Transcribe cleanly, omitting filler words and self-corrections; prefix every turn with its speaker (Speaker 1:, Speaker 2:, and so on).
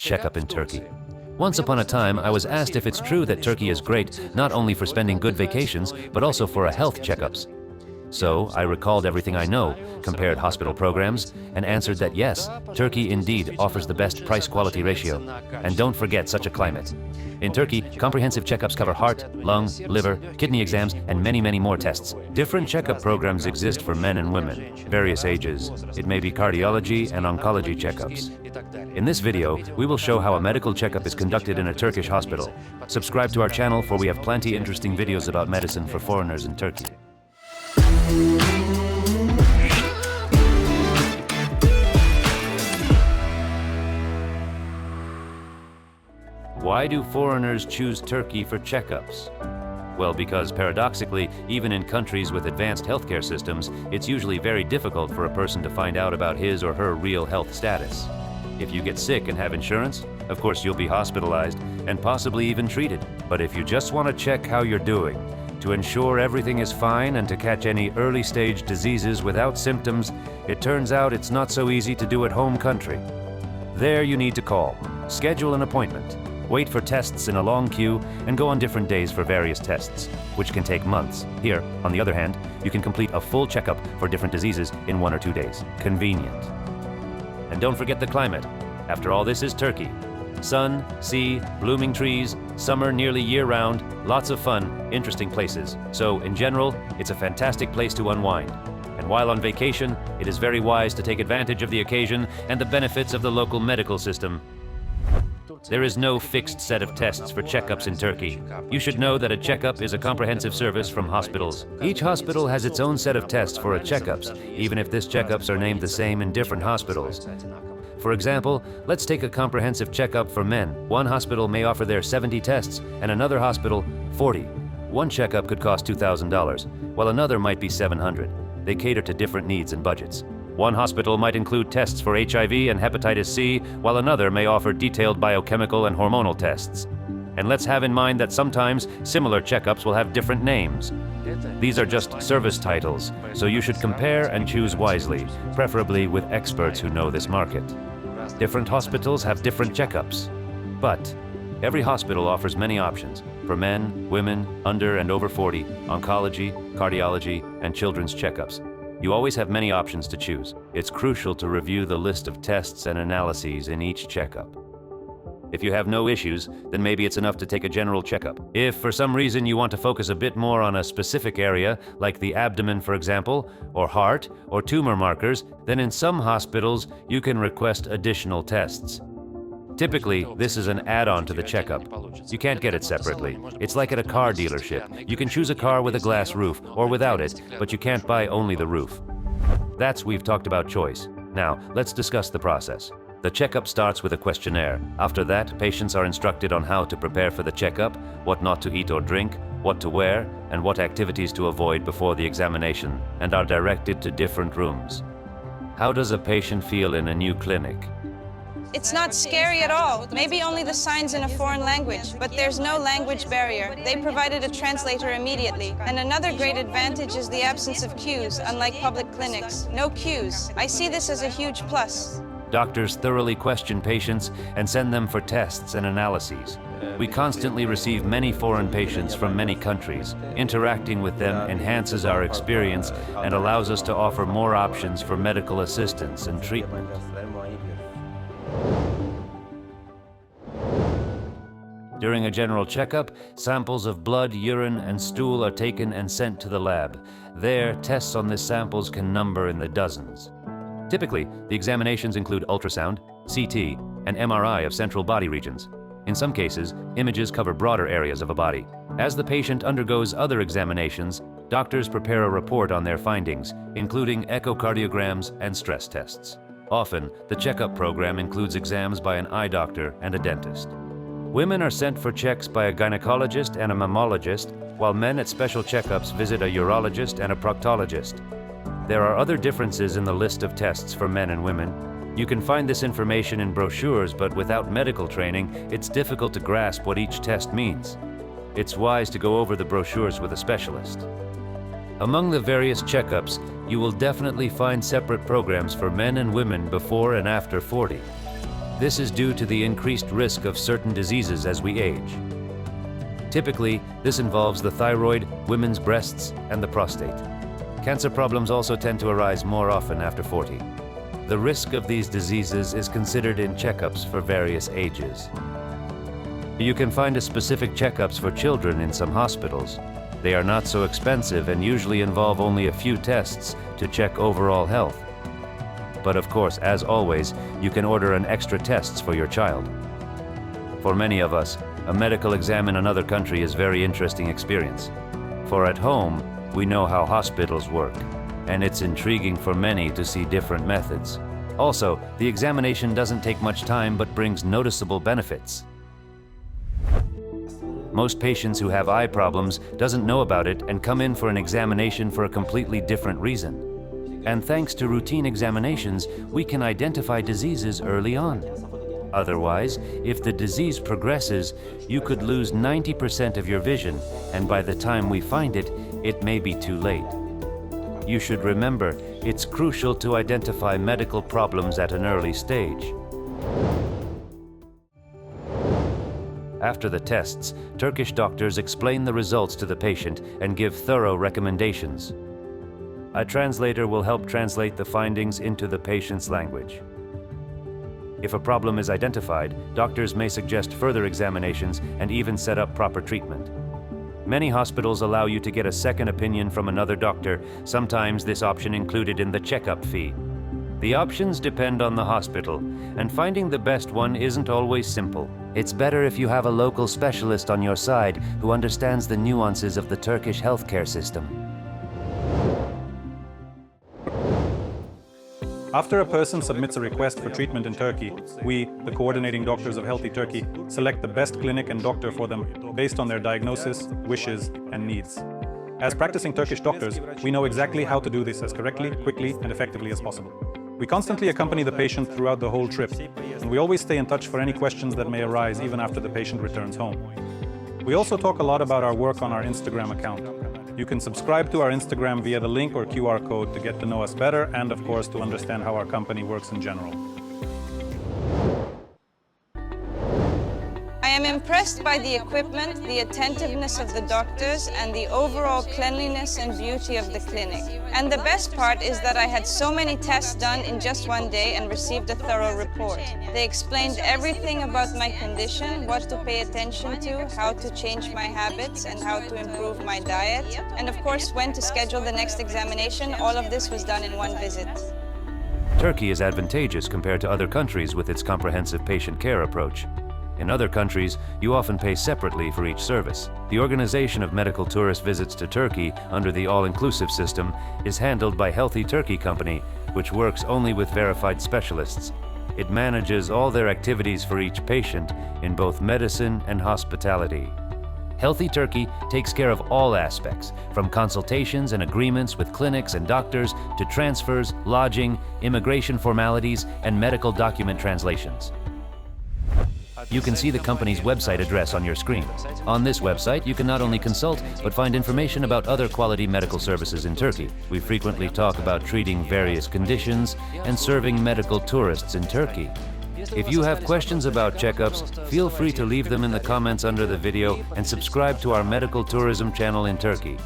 Speaker 1: Checkup in Turkey. Once upon a time, I was asked if it's true that Turkey is great not only for spending good vacations, but also for health checkups. So I recalled everything I know, compared hospital programs, and answered that yes, Turkey indeed offers the best price-quality ratio. And don't forget such a climate. In Turkey, comprehensive checkups cover heart, lung, liver, kidney exams, and many, many more tests. Different checkup programs exist for men and women, various ages. It may be cardiology and oncology checkups. In this video, we will show how a medical checkup is conducted in a Turkish hospital. Subscribe to our channel for we have plenty interesting videos about medicine for foreigners in Turkey. Why do foreigners choose Turkey for checkups? Well, because paradoxically, even in countries with advanced healthcare systems, it's usually very difficult for a person to find out about his or her real health status. If you get sick and have insurance, of course you'll be hospitalized and possibly even treated. But if you just want to check how you're doing, to ensure everything is fine and to catch any early stage diseases without symptoms, it turns out it's not so easy to do at home country. There you need to call, schedule an appointment, wait for tests in a long queue, and go on different days for various tests, which can take months. Here, on the other hand, you can complete a full checkup for different diseases in 1 or 2 days. Convenient. And don't forget the climate. After all, this is Turkey. Sun, sea, blooming trees, summer nearly year-round, lots of fun, interesting places. So, in general, it's a fantastic place to unwind. And while on vacation, it is very wise to take advantage of the occasion and the benefits of the local medical system. There is no fixed set of tests for checkups in Turkey. You should know that a checkup is a comprehensive service from hospitals. Each hospital has its own set of tests for checkups, even if these checkups are named the same in different hospitals. For example, let's take a comprehensive checkup for men. One hospital may offer their 70 tests and another hospital 40. One checkup could cost $2,000, while another might be $700. They cater to different needs and budgets. One hospital might include tests for HIV and hepatitis C, while another may offer detailed biochemical and hormonal tests. And let's have in mind that sometimes similar checkups will have different names. These are just service titles, so you should compare and choose wisely, preferably with experts who know this market. Different hospitals have different checkups, but every hospital offers many options for men, women, under and over 40, oncology, cardiology, and children's checkups. You always have many options to choose. It's crucial to review the list of tests and analyses in each checkup. If you have no issues, then maybe it's enough to take a general checkup. If for some reason you want to focus a bit more on a specific area, like the abdomen for example, or heart, or tumor markers, then in some hospitals you can request additional tests. Typically, this is an add-on to the checkup. You can't get it separately. It's like at a car dealership. You can choose a car with a glass roof or without it, but you can't buy only the roof. We've talked about choice. Now, let's discuss the process. The checkup starts with a questionnaire. After that, patients are instructed on how to prepare for the checkup, what not to eat or drink, what to wear, and what activities to avoid before the examination, and are directed to different rooms. How does a patient feel in a new clinic?
Speaker 2: It's not scary at all. Maybe only the signs in a foreign language, but there's no language barrier. They provided a translator immediately. And another great advantage is the absence of queues, unlike public clinics. No queues. I see this as a huge plus.
Speaker 1: Doctors thoroughly question patients and send them for tests and analyses. We constantly receive many foreign patients from many countries. Interacting with them enhances our experience and allows us to offer more options for medical assistance and treatment. During a general checkup, samples of blood, urine, and stool are taken and sent to the lab. There, tests on these samples can number in the dozens. Typically, the examinations include ultrasound, CT, and MRI of central body regions. In some cases, images cover broader areas of a body. As the patient undergoes other examinations, doctors prepare a report on their findings, including echocardiograms and stress tests. Often, the checkup program includes exams by an eye doctor and a dentist. Women are sent for checks by a gynecologist and a mammologist, while men at special checkups visit a urologist and a proctologist. There are other differences in the list of tests for men and women. You can find this information in brochures, but without medical training, it's difficult to grasp what each test means. It's wise to go over the brochures with a specialist. Among the various checkups, you will definitely find separate programs for men and women before and after 40. This is due to the increased risk of certain diseases as we age. Typically, this involves the thyroid, women's breasts, and the prostate. Cancer problems also tend to arise more often after 40. The risk of these diseases is considered in checkups for various ages. You can find a specific checkups for children in some hospitals. They are not so expensive and usually involve only a few tests to check overall health. But of course, as always, you can order an extra tests for your child. For many of us, a medical exam in another country is a very interesting experience. For at home, we know how hospitals work, and it's intriguing for many to see different methods. Also, the examination doesn't take much time but brings noticeable benefits. Most patients who have eye problems doesn't know about it and come in for an examination for a completely different reason. And thanks to routine examinations, we can identify diseases early on. Otherwise, if the disease progresses, you could lose 90% of your vision, and by the time we find it, it may be too late. You should remember, it's crucial to identify medical problems at an early stage. After the tests, Turkish doctors explain the results to the patient and give thorough recommendations. A translator will help translate the findings into the patient's language. If a problem is identified, doctors may suggest further examinations and even set up proper treatment. Many hospitals allow you to get a second opinion from another doctor, sometimes this option included in the checkup fee. The options depend on the hospital, and finding the best one isn't always simple. It's better if you have a local specialist on your side who understands the nuances of the Turkish healthcare system.
Speaker 3: After a person submits a request for treatment in Turkey, we, the coordinating doctors of Healthy Turkey, select the best clinic and doctor for them based on their diagnosis, wishes, and needs. As practicing Turkish doctors, we know exactly how to do this as correctly, quickly, and effectively as possible. We constantly accompany the patient throughout the whole trip, and we always stay in touch for any questions that may arise even after the patient returns home. We also talk a lot about our work on our Instagram account. You can subscribe to our Instagram via the link or QR code to get to know us better and, of course, to understand how our company works in general.
Speaker 2: I am impressed by the equipment, the attentiveness of the doctors, and the overall cleanliness and beauty of the clinic. And the best part is that I had so many tests done in just one day and received a thorough report. They explained everything about my condition, what to pay attention to, how to change my habits, and how to improve my diet. And of course, when to schedule the next examination. All of this was done in one visit.
Speaker 1: Turkey is advantageous compared to other countries with its comprehensive patient care approach. In other countries, you often pay separately for each service. The organization of medical tourist visits to Turkey under the all-inclusive system is handled by Healthy Turkiye company, which works only with verified specialists. It manages all their activities for each patient in both medicine and hospitality. Healthy Turkiye takes care of all aspects, from consultations and agreements with clinics and doctors to transfers, lodging, immigration formalities, and medical document translations. You can see the company's website address on your screen. On this website, you can not only consult, but find information about other quality medical services in Turkey. We frequently talk about treating various conditions and serving medical tourists in Turkey. If you have questions about checkups, feel free to leave them in the comments under the video and subscribe to our medical tourism channel in Turkey.